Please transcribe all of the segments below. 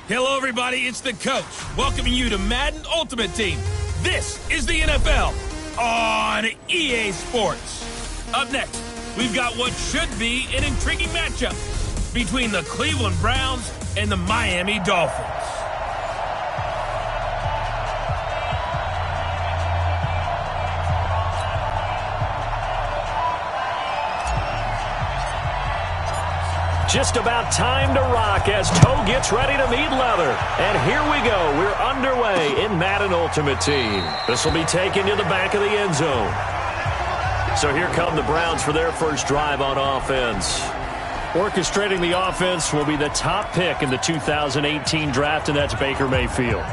Hello, everybody. It's the coach welcoming you to Madden Ultimate Team. This is the NFL on EA Sports. Up next, we've got what should be an intriguing matchup between the Cleveland Browns and the Miami Dolphins. Just about time to rock as Toe gets ready to meet leather. And here we go. We're underway in Madden Ultimate Team. This will be taken to the back of the end zone. So here come the Browns for their first drive on offense. Orchestrating the offense will be the top pick in the 2018 draft, and that's Baker Mayfield.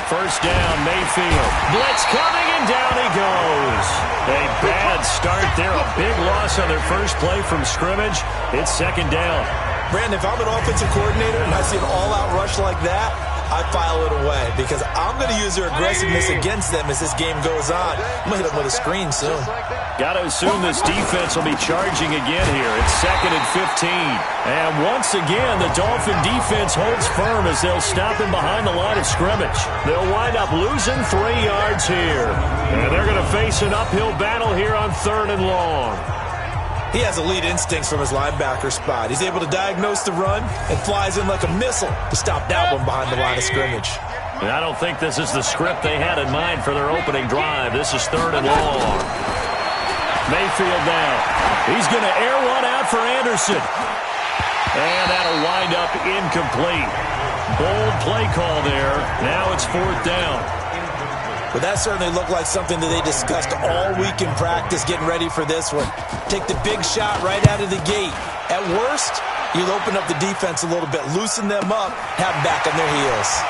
First down, Mayfield. Blitz coming, and down he goes. A bad start there. A big loss on their first play from scrimmage. It's second down. Brandon, if I'm an offensive coordinator and I see an all-out rush like that, I file it away because I'm going to use their aggressiveness against them as this game goes on. I'm going to hit them with a screen soon. Got to assume this defense will be charging again here. It's second and 15. And once again, the Dolphin defense holds firm as they'll stop him behind the line of scrimmage. They'll wind up losing 3 yards here. And they're going to face an uphill battle here on 3rd and long. He has elite instincts from his linebacker spot. He's able to diagnose the run and flies in like a missile to stop that one behind the line of scrimmage. And I don't think this is the script they had in mind for their opening drive. This is 3rd and long. Mayfield now. He's going to air one out for Anderson. And that'll wind up incomplete. Bold play call there. Now it's 4th down. But that certainly looked like something that they discussed all week in practice getting ready for this one. Take the big shot right out of the gate. At worst, you'll open up the defense a little bit, loosen them up, have them back on their heels.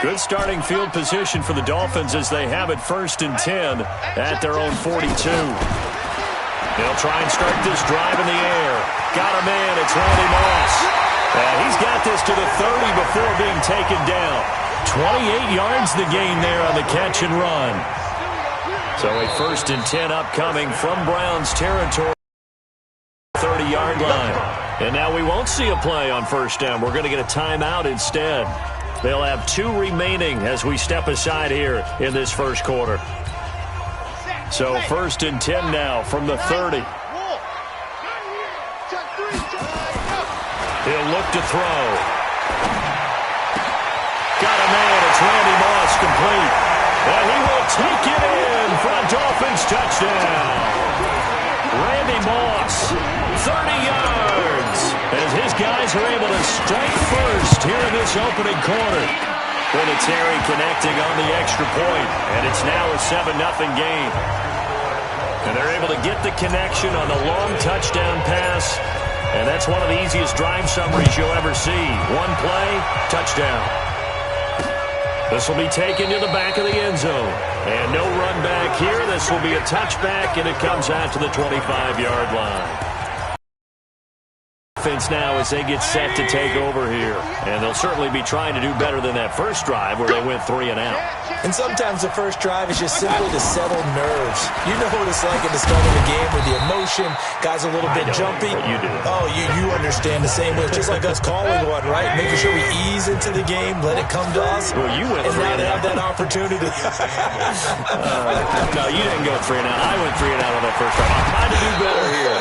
Good starting field position for the Dolphins as they have it 1st and 10 at their own 42. They'll try and start this drive in the air. Got him in. It's Randy Moss. And he's got this to the 30 before being taken down. 28 yards the gain there on the catch and run. So a 1st and 10 upcoming from Browns territory. 30-yard line. And now we won't see a play on 1st down. We're going to get a timeout instead. They'll have 2 remaining as we step aside here in this first quarter. So 1st and 10 now from the 30. He'll look to throw. Got a man. It's Randy Moss complete. And he will take it in for a Dolphins touchdown. Randy Moss, 30 yards. As his guys are able to strike first here in this opening quarter. Terry connecting on the extra point, and it's now a 7-0 game. And they're able to get the connection on the long touchdown pass, and that's one of the easiest drive summaries you'll ever see. 1 play, touchdown. This will be taken to the back of the end zone. And no run back here. This will be a touchback, and it comes out to the 25-yard line. Now as they get set to take over here. And they'll certainly be trying to do better than that first drive where they went 3 and out. And sometimes the first drive is just simply to settle nerves. You know what it's like at the start of the game with the emotion. Guys a little bit jumpy. You do. Oh, you understand the same way. It's just like us calling one, right? Making sure we ease into the game, let it come to us. Well, you went 3 and out. Have that opportunity. No, you didn't go 3 and out. I went 3 and out on that first drive. I'm trying to do better here.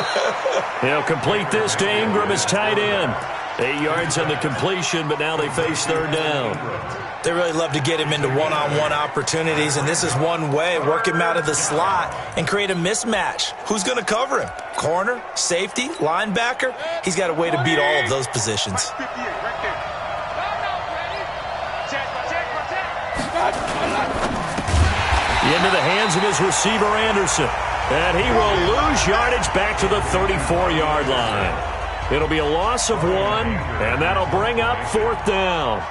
They'll complete this to Ingram as tight end. 8 yards on the completion, but now they face 3rd down. They really love to get him into one-on-one opportunities, and this is one way. Work him out of the slot and create a mismatch. Who's going to cover him? Corner, safety, linebacker? He's got a way to beat all of those positions. Into the hands of his receiver, Anderson. And he will lose yardage back to the 34-yard line. It'll be a loss of 1, and that'll bring up 4th down.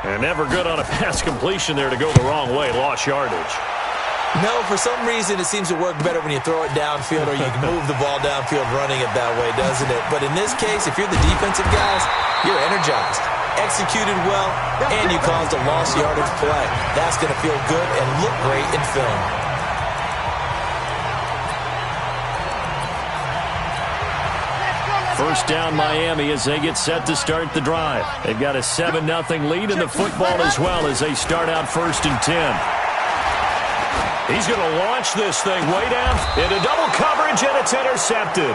And never good on a pass completion there to go the wrong way. Lost yardage. No, for some reason it seems to work better when you throw it downfield or you can move the ball downfield running it that way, doesn't it? But in this case, if you're the defensive guys, you're energized, executed well, and you caused a lost yardage play. That's going to feel good and look great in film. First down Miami as they get set to start the drive. They've got a 7-0 lead in the football as well as they start out 1st and 10. He's going to launch this thing way down into double coverage, and it's intercepted.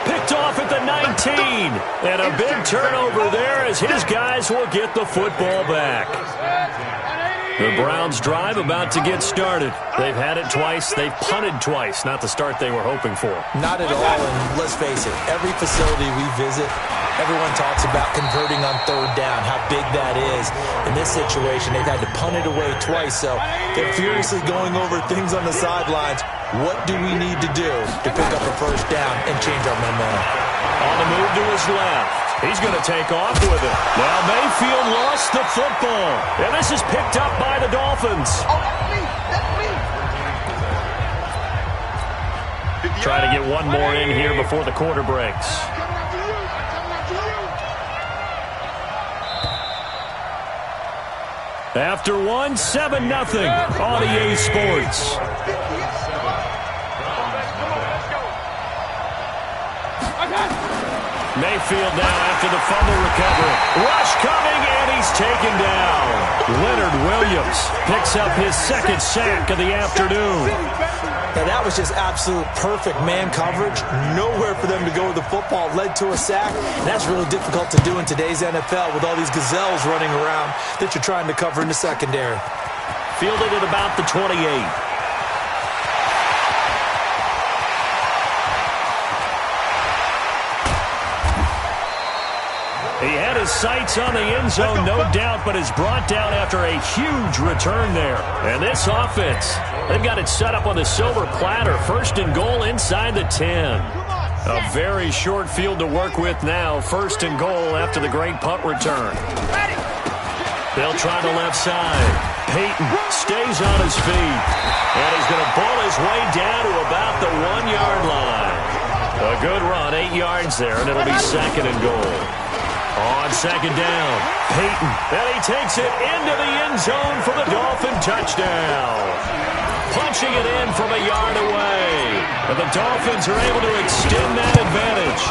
Picked off at the 19. And a big turnover there as his guys will get the football back. The Browns' drive about to get started. They've had it twice. They've punted twice. Not the start they were hoping for. Not at all, and let's face it, every facility we visit, everyone talks about converting on 3rd down, how big that is. In this situation, they've had to punt it away twice, so they're furiously going over things on the sidelines. What do we need to do to pick up a 1st down and change our momentum? On the move to his left. He's going to take off with it. Now Mayfield lost the football. And this is picked up by the Dolphins. Try to get one more in here before the quarter breaks. After one, 7-0 on EA Sports. Mayfield now after the fumble recovery. Rush coming, and he's taken down. Leonard Williams picks up his 2nd sack of the afternoon. Now that was just absolute perfect man coverage. Nowhere for them to go with the football. Led to a sack. And that's really difficult to do in today's NFL with all these gazelles running around that you're trying to cover in the secondary. Fielded at about the 28. He had his sights on the end zone, no doubt, but is brought down after a huge return there. And this offense, they've got it set up on the silver platter. 1st and goal inside the 10. A very short field to work with now. 1st and goal after the great punt return. They'll try the left side. Peyton stays on his feet. And he's going to ball his way down to about the 1-yard line. A good run, 8 yards there, and it'll be 2nd and goal. On 2nd down, Peyton, and he takes it into the end zone for the Dolphin touchdown. Punching it in from a yard away. But the Dolphins are able to extend that advantage.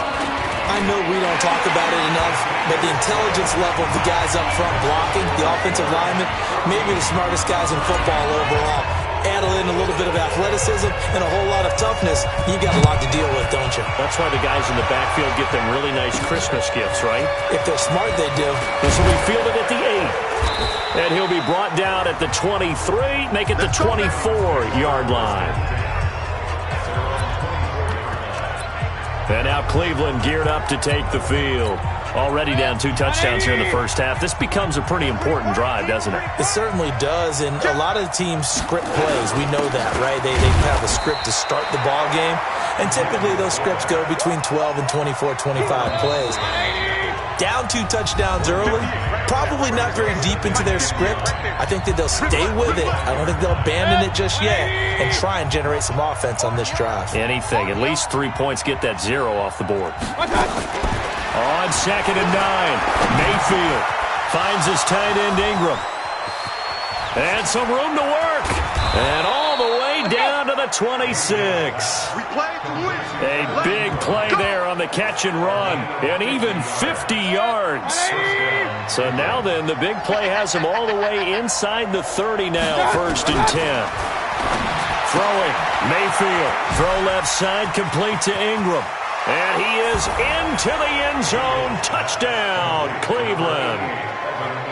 I know we don't talk about it enough, but the intelligence level of the guys up front blocking, the offensive linemen, maybe the smartest guys in football overall. Add in a little bit of athleticism and a whole lot of toughness, you got a lot to deal with, don't you? That's why the guys in the backfield get them really nice Christmas gifts, right? If they're smart, they do. This will be fielded at the 8. And he'll be brought down at the 23, make it the 24-yard line. And now Cleveland geared up to take the field. Already down 2 touchdowns here in the first half. This becomes a pretty important drive, doesn't it? It certainly does, and a lot of teams script plays. We know that, right? They have a script to start the ball game, and typically those scripts go between 12 and 24, 25 plays. Down 2 touchdowns early, probably not very deep into their script. I think that they'll stay with it. I don't think they'll abandon it just yet and try and generate some offense on this drive. Anything. At least 3 points, get that 0 off the board. On 2nd and 9, Mayfield finds his tight end Ingram. And some room to work. And all the way down to the 26. A big play there on the catch and run. And even 50 yards. So now then, the big play has him all the way inside the 30 now, 1st and 10. Throwing, Mayfield. Throw left side, complete to Ingram. And he is into the end zone. Touchdown, Cleveland.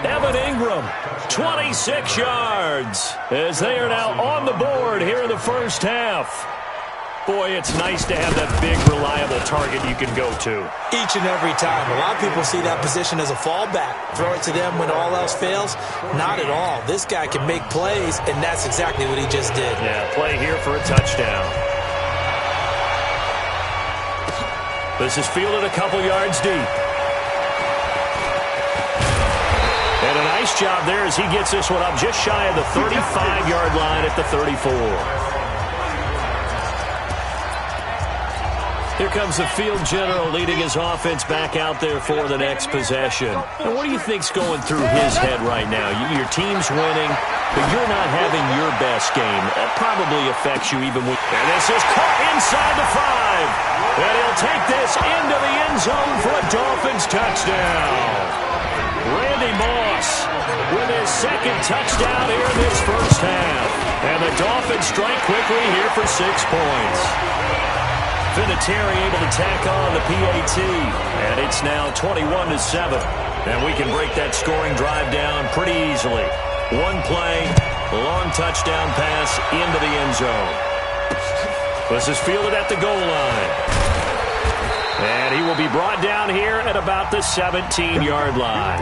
Evan Ingram, 26 yards, as they are now on the board here in the first half. Boy, it's nice to have that big, reliable target you can go to. Each and every time. A lot of people see that position as a fallback. Throw it to them when all else fails. Not at all. This guy can make plays, and that's exactly what he just did. Yeah, play here for a touchdown. This is fielded a couple yards deep. And And a nice job there as he gets this one up just shy of the 35-yard line at the 34. Here comes the field general leading his offense back out there for the next possession. And what do you think's going through his head right now? Your team's winning, but you're not having your best game. That probably affects you even when... And this is caught inside the 5. And he'll take this into the end zone for a Dolphins touchdown. Randy Moss with his second touchdown here in this first half. And the Dolphins strike quickly here for 6 points. Vinatieri able to tack on the PAT, and it's now 21-7. And we can break that scoring drive down pretty easily. One play, long touchdown pass into the end zone. This is fielded at the goal line. And he will be brought down here at about the 17-yard line.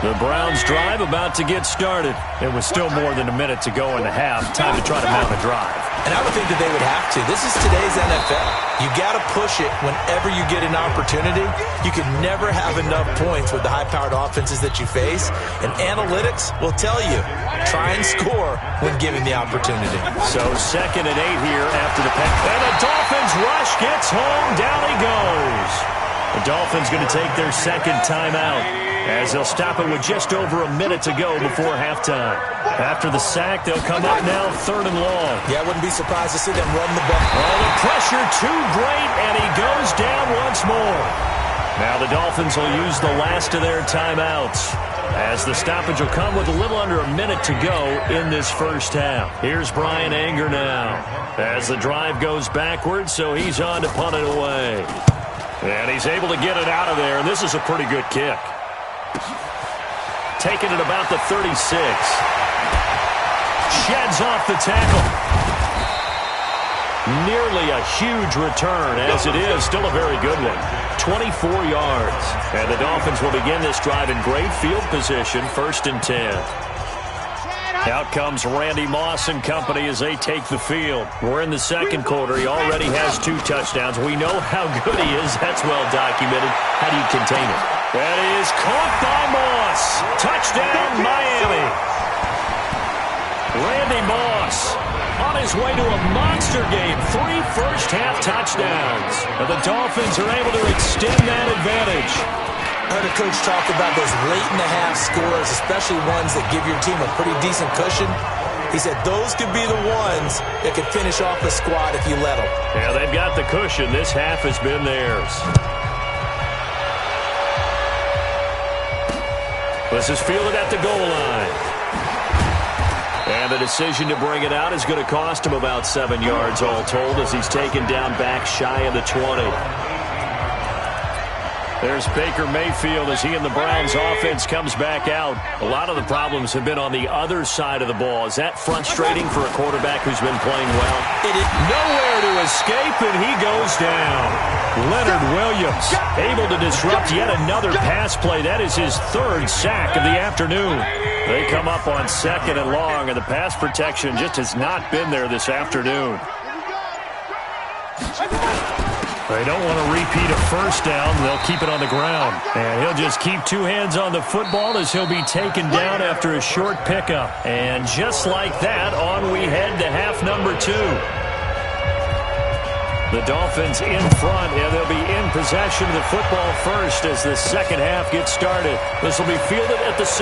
The Browns drive about to get started. It was still more than a minute to go in the half. Time to try to mount a drive. And I would think that they would have to. This is today's NFL. You got to push it whenever you get an opportunity. You can never have enough points with the high-powered offenses that you face. And analytics will tell you, try and score when given the opportunity. So 2nd and 8 here after the pass. And the Dolphins rush gets home. Down he goes. The Dolphins going to take their second timeout, as they'll stop it with just over a minute to go before halftime. After the sack, they'll come up now 3rd and long. Yeah, I wouldn't be surprised to see them run the ball. Oh, the pressure too great, and he goes down once more. Now the Dolphins will use the last of their timeouts, as the stoppage will come with a little under a minute to go in this first half. Here's Brian Anger now, as the drive goes backwards, so he's on to punt it away. And he's able to get it out of there, and this is a pretty good kick. Taking it about the 36. Sheds off the tackle. Nearly a huge return, as it is. Still a very good one. 24 yards. And the Dolphins will begin this drive in great field position. 1st and 10. Out comes Randy Moss and company as they take the field. We're in the second quarter. He already has 2 touchdowns. We know how good he is. That's well documented. How do you contain it? That is caught by Moss. Touchdown, Miami. Randy Moss on his way to a monster game. 3 first-half touchdowns. And the Dolphins are able to extend that advantage. I heard a coach talk about those late-in-the-half scores, especially ones that give your team a pretty decent cushion. He said those could be the ones that could finish off the squad if you let them. Yeah, they've got the cushion. This half has been theirs. This is fielded at the goal line. And the decision to bring it out is going to cost him about 7 yards all told, as he's taken down back shy of the 20. There's Baker Mayfield as he and the Browns offense comes back out. A lot of the problems have been on the other side of the ball. Is that frustrating for a quarterback who's been playing well? It is. Nowhere to escape, and he goes down. Leonard Williams able to disrupt yet another pass play. That is his 3rd sack of the afternoon. They come up on 2nd and long, and the pass protection just has not been there this afternoon. They don't want to repeat a first down. They'll keep it on the ground. And he'll just keep 2 hands on the football as he'll be taken down after a short pickup. And just like that, on we head to half number 2. The Dolphins in front, and they'll be in possession of the football first as the second half gets started. This will be fielded at the 6.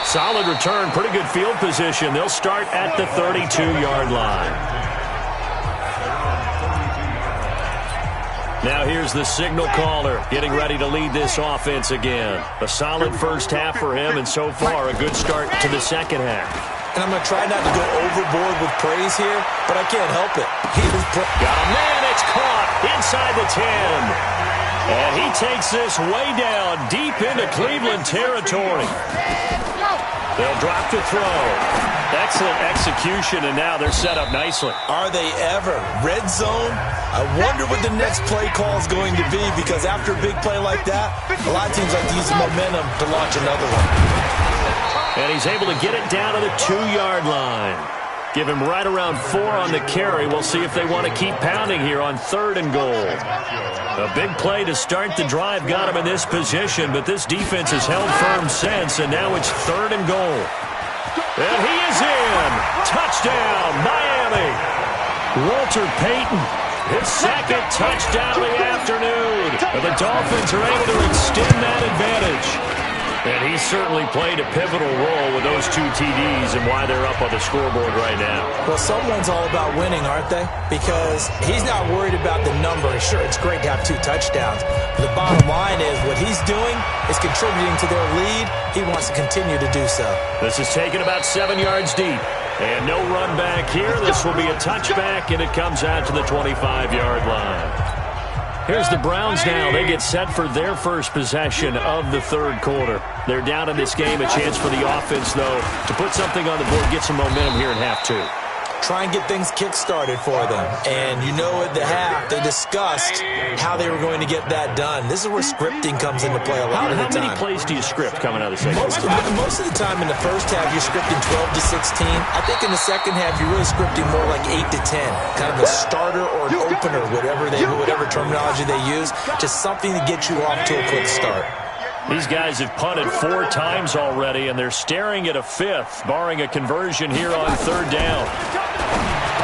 Solid return, pretty good field position. They'll start at the 32-yard line. Now here's the signal caller getting ready to lead this offense again. A solid first half for him, and so far a good start to the second half. And I'm going to try not to go overboard with praise here, but I can't help it. Got a man, it's caught inside the 10. And he takes this way down deep into Cleveland territory. They'll drop the throw. Excellent execution, and now they're set up nicely. Are they ever? Red zone? I wonder what the next play call is going to be, because after a big play like that, a lot of teams like to use the momentum to launch another one. And he's able to get it down to the 2-yard line. Give him right around 4 on the carry. We'll see if they want to keep pounding here on 3rd and goal. A big play to start the drive got him in this position, but this defense has held firm since, and now it's 3rd and goal. And he is in. Touchdown, Miami. Walter Payton, his 2nd touchdown of the afternoon. And the Dolphins are able to extend that advantage. And he certainly played a pivotal role with those 2 TDs and why they're up on the scoreboard right now. Well, someone's all about winning, aren't they? Because he's not worried about the number. Sure, it's great to have 2 touchdowns. But the bottom line is what he's doing is contributing to their lead. He wants to continue to do so. This is taken about 7 yards deep. And no run back here. This will be a touchback, and it comes out to the 25-yard line. Here's the Browns now. They get set for their first possession of the 3rd quarter. They're down in this game. A chance for the offense, though, to put something on the board, get some momentum here in half 2. Try and get things kick-started for them. And you know at the half, they discussed how they were going to get that done. This is where scripting comes into play a lot of the time. How many plays do you script coming out of the second half? Most of the time in the first half, you're scripting 12 to 16. I think in the second half, you're really scripting more like 8 to 10. Kind of a starter or an opener, whatever terminology they use. Just something to get you off to a quick start. These guys have punted 4 times already, and they're staring at a 5th, barring a conversion here on 3rd down.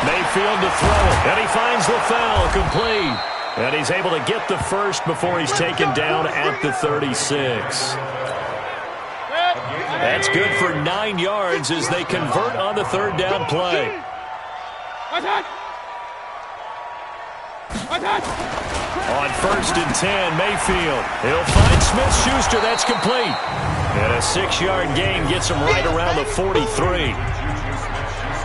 Mayfield to throw it, and he finds LaFell complete. And he's able to get the first before he's taken down at the 36. That's good for 9 yards as they convert on the 3rd down play. On 1st and 10, Mayfield. He'll find Smith-Schuster. That's complete. And a 6-yard gain gets him right around the 43.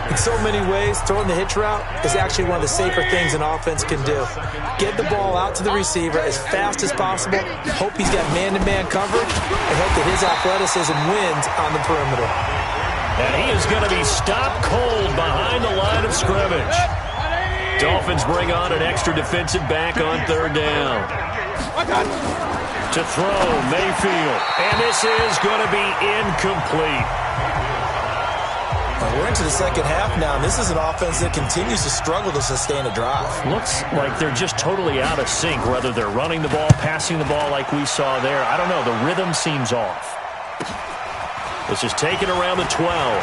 In so many ways, throwing the hitch route is actually one of the safer things an offense can do. Get the ball out to the receiver as fast as possible, hope he's got man-to-man coverage, and hope that his athleticism wins on the perimeter. And he is going to be stopped cold behind the line of scrimmage. Dolphins bring on an extra defensive back on 3rd down. To throw, Mayfield. And this is going to be incomplete. Well, we're into the second half now, and this is an offense that continues to struggle to sustain a drive. Looks like they're just totally out of sync, whether they're running the ball, passing the ball like we saw there. I don't know. The rhythm seems off. This is taken around the 12.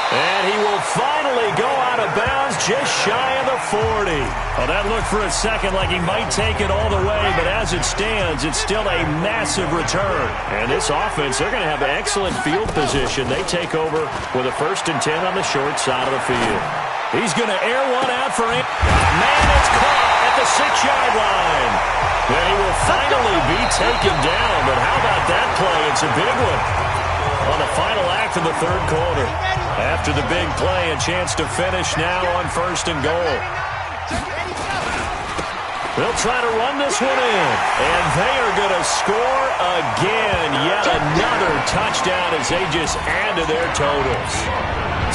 And he will finally go out of bounds just shy of the 40. Well, that looked for a second like he might take it all the way, but as it stands, it's still a massive return. And this offense, they're going to have excellent field position. They take over with a 1st and 10 on the short side of the field. He's going to air one out for him. Man, it's caught at the 6-yard line. Well, he will finally be taken down, but how about that play? It's a big one. On the final act of the 3rd quarter. After the big play, a chance to finish now on 1st and goal. They'll try to run this one in. And they are going to score again. Yet another touchdown as they just add to their totals.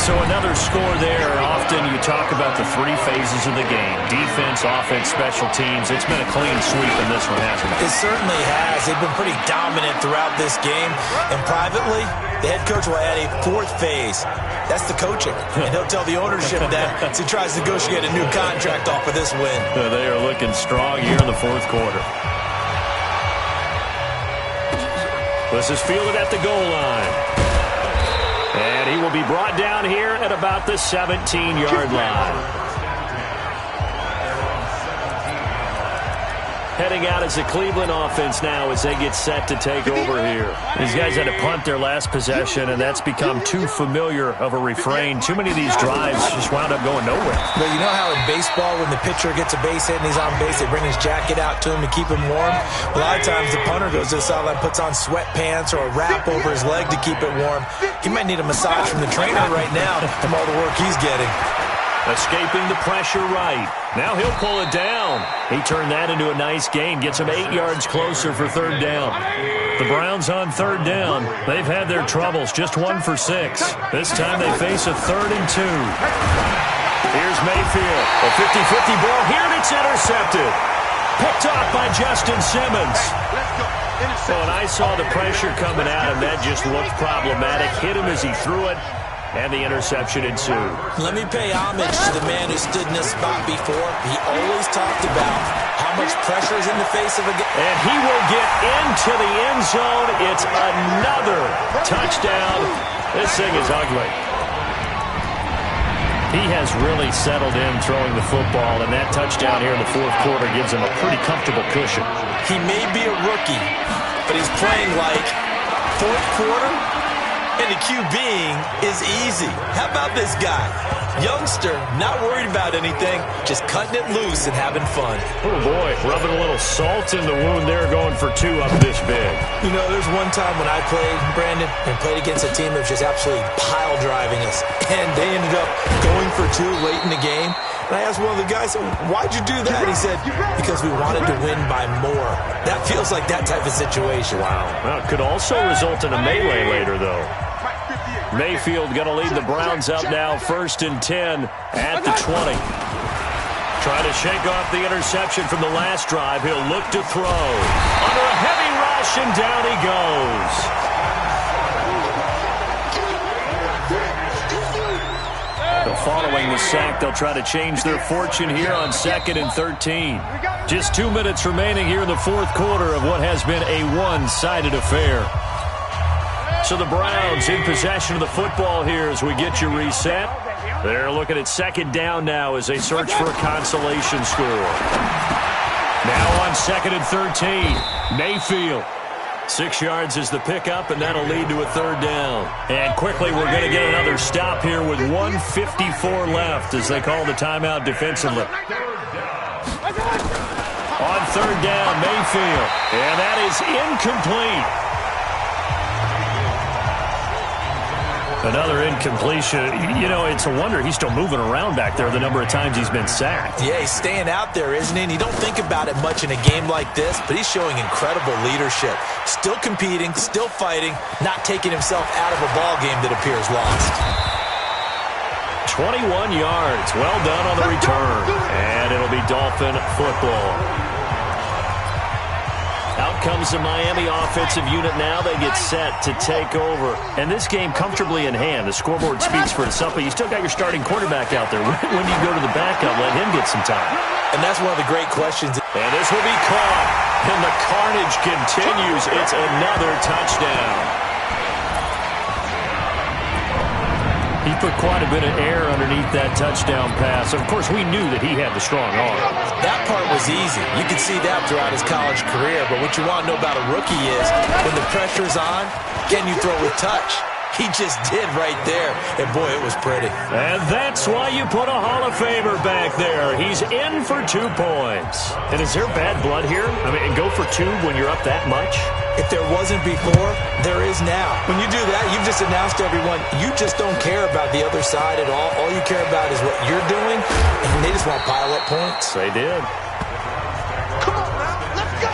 So another score there. Often you talk about the 3 phases of the game. Defense, offense, special teams. It's been a clean sweep in this one, hasn't it? It certainly has. They've been pretty dominant throughout this game. And privately, the head coach will add a 4th phase. That's the coaching. And he'll tell the ownership that as he tries to negotiate a new contract off of this win. They are looking strong here in the 4th quarter. This is fielded at the goal line. And he will be brought down here at about the 17-yard line. Heading out as the Cleveland offense now as they get set to take over here. These guys had to punt their last possession, and that's become too familiar of a refrain. Too many of these drives just wound up going nowhere. But you know how in baseball, when the pitcher gets a base hit and he's on base, they bring his jacket out to him to keep him warm? A lot of times the punter goes to the sideline, puts on sweatpants or a wrap over his leg to keep it warm. He might need a massage from the trainer right now from all the work he's getting. Escaping the pressure right. Now he'll pull it down. He turned that into a nice gain. Gets him 8 yards closer for 3rd down. The Browns on 3rd down. They've had their troubles. Just 1 for 6. This time they face a 3rd and 2. Here's Mayfield. A 50-50 ball here, and it's intercepted. Picked off by Justin Simmons. So when I saw the pressure coming at him, that just looked problematic. Hit him as he threw it, and the interception ensued. Let me pay homage to the man who stood in this spot before. He always talked about how much pressure is in the face of a guy. And he will get into the end zone. It's another touchdown. This thing is ugly. He has really settled in throwing the football, and that touchdown here in the fourth quarter gives him a pretty comfortable cushion. He may be a rookie, but he's playing like fourth quarter, and the QBing is easy. How about this guy? Youngster, not worried about anything, just cutting it loose and having fun. Oh, boy, rubbing a little salt in the wound there, going for two up this big. You know, there's one time when I played, Brandon, and played against a team that was just absolutely pile driving us, and they ended up going for two late in the game. And I asked one of the guys, why'd you do that? He said, because we wanted to win by more. That feels like that type of situation. Wow. Well, it could also result in a melee later, though. Mayfield going to lead the Browns up now, 1st and 10 at the 20. Trying to shake off the interception from the last drive. He'll look to throw. Under a heavy rush, and down he goes. Following the sack, they'll try to change their fortune here on 2nd and 13. Just 2 minutes remaining here in the fourth quarter of what has been a one-sided affair. So the Browns in possession of the football here as we get you reset. They're looking at 2nd down now as they search for a consolation score. Now on 2nd and 13, Mayfield. 6 yards is the pickup, and that'll lead to a 3rd down. And quickly, we're going to get another stop here with 1:54 left as they call the timeout defensively. On 3rd down, Mayfield. And that is incomplete. Another incompletion. You know, it's a wonder he's still moving around back there the number of times he's been sacked. Yeah, he's staying out there, isn't he? And you don't think about it much in a game like this, but he's showing incredible leadership. Still competing, still fighting, not taking himself out of a ball game that appears lost. 21 yards. Well done on the return. And it'll be Dolphin football. Out comes the Miami offensive unit now. They get set to take over. And this game comfortably in hand. The scoreboard speaks for itself, but you still got your starting quarterback out there. When do you go to the backup? Let him get some time. And that's one of the great questions. And this will be caught. And the carnage continues. It's another touchdown. He put quite a bit of air underneath that touchdown pass. Of course, we knew that he had the strong arm. That part was easy. You could see that throughout his college career. But what you want to know about a rookie is when the pressure's on, can you throw with touch? He just did right there. And, boy, it was pretty. And that's why you put a Hall of Famer back there. He's in for 2 points. And is there bad blood here? I mean, go for 2 when you're up that much? If there wasn't before, there is now. When you do that, you've just announced to everyone, you just don't care about the other side at all. All you care about is what you're doing, and they just want to pile up points. They did. Come on, man. Let's go.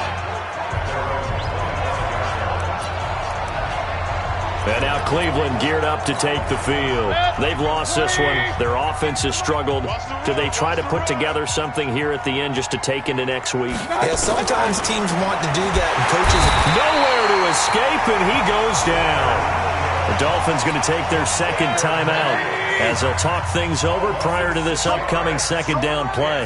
And now Cleveland geared up to take the field. They've lost this one. Their offense has struggled. Do they try to put together something here at the end just to take into next week? Yeah, sometimes teams want to do that, and coaches... Nowhere to escape, and he goes down. The Dolphins going to take their 2nd timeout as they'll talk things over prior to this upcoming 2nd down play.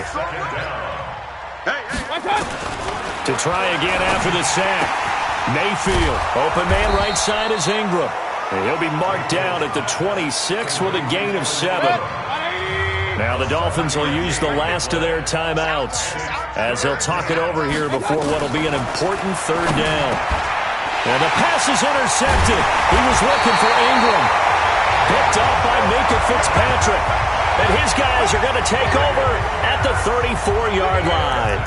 To try again after the sack. Mayfield, open man right side is Ingram. And he'll be marked down at the 26 with a gain of 7. Now the Dolphins will use the last of their timeouts as they'll talk it over here before what will be an important 3rd down. And the pass is intercepted. He was looking for Ingram. Picked up by Minka Fitzpatrick. And his guys are going to take over at the 34-yard line.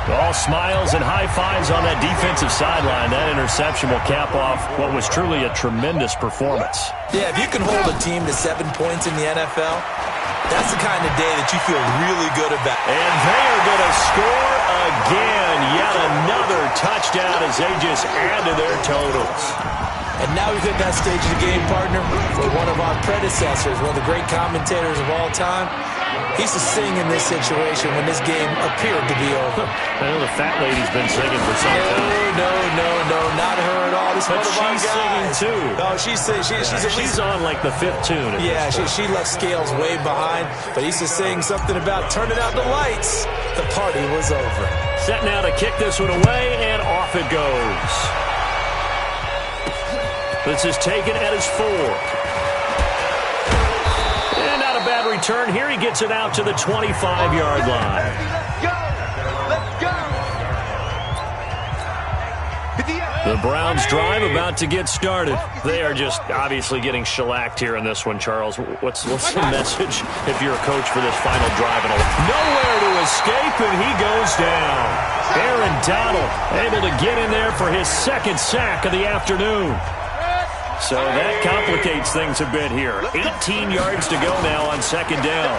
All smiles and high fives on that defensive sideline. That interception will cap off what was truly a tremendous performance. Yeah, if you can hold a team to 7 points in the NFL, that's the kind of day that you feel really good about. And they are going to score again. Yet another touchdown as they just add to their totals. And now we've hit that stage of the game, partner, where one of our predecessors, one of the great commentators of all time, He used to sing in this situation when this game appeared to be over. I know the fat lady's been singing for some time. No, not her at all. This But one of our she's guys. singing, too. No, she's on like the 5th tune. Yeah, she left Scales way behind, but he used to sing something about turning out the lights. The party was over. Set now to kick this one away, and off it goes. This is taken at his 4. And not a bad return. Here he gets it out to the 25-yard line. Let's go! The Browns drive about to get started. They are just obviously getting shellacked here in this one, Charles. What's the message if you're a coach for this final drive? Nowhere to escape, and he goes down. Aaron Donald able to get in there for his 2nd sack of the afternoon. So that complicates things a bit here. 18 yards to go now on 2nd down.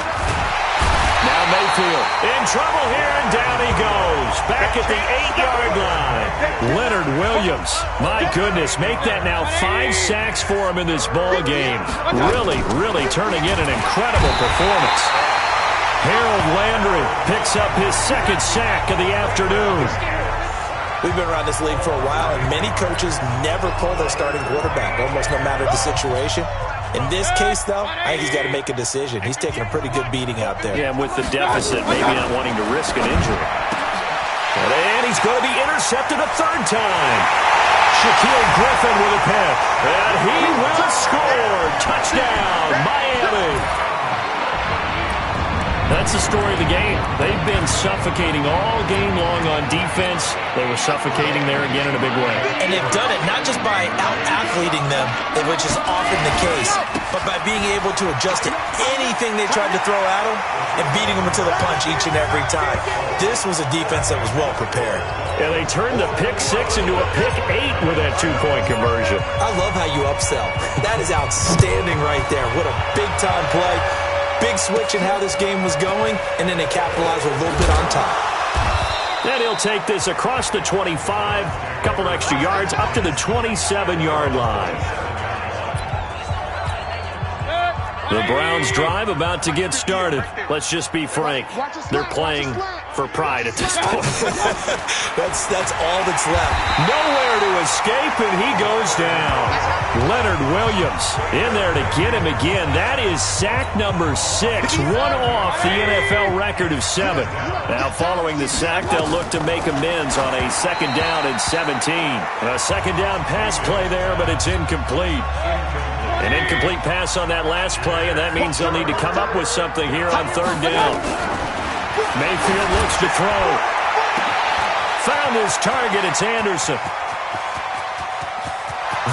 Now Mayfield in trouble here, and down he goes. Back at the 8-yard line. Leonard Williams, my goodness, make that now 5 sacks for him in this ball game. Really turning in an incredible performance. Harold Landry picks up his 2nd sack of the afternoon. We've been around this league for a while, and many coaches never pull their starting quarterback, almost no matter the situation. In this case, though, I think he's got to make a decision. He's taking a pretty good beating out there. Yeah, and with the deficit, maybe not wanting to risk an injury. And he's going to be intercepted a 3rd time. Shaquille Griffin with a pick. And he will score. Touchdown, Miami. That's the story of the game. They've been suffocating all game long on defense. They were suffocating there again in a big way. And they've done it not just by out-athleting them, which is often the case, but by being able to adjust to anything they tried to throw at them and beating them to the punch each and every time. This was a defense that was well prepared. Yeah, they turned the pick 6 into a pick 8 with that 2-point conversion. I love how you upsell. That is outstanding right there. What a big-time play. Big switch in how this game was going, and then they capitalized with a little bit on top. And he'll take this across the 25, a couple extra yards, up to the 27-yard line. The Browns drive about to get started. Let's just be frank. They're playing for pride at this point. That's all that's left. Nowhere to escape, and he goes down. Leonard Williams in there to get him again. That is sack number 6, one off the NFL record of 7. Now following the sack, they'll look to make amends on a 2nd down and 17. A 2nd down pass play there, but it's incomplete. An incomplete pass on that last play, and that means they'll need to come up with something here on 3rd down. Mayfield looks to throw. Found his target. It's Anderson.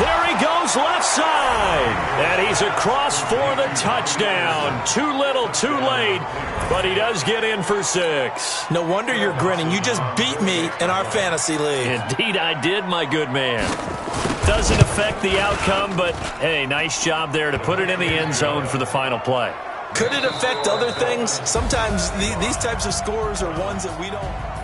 There he goes left side. And he's across for the touchdown. Too little, too late, but he does get in for 6. No wonder you're grinning. You just beat me in our fantasy league. Indeed I did, my good man. Doesn't affect the outcome, but, hey, nice job there to put it in the end zone for the final play. Could it affect other things? Sometimes these types of scores are ones that we don't...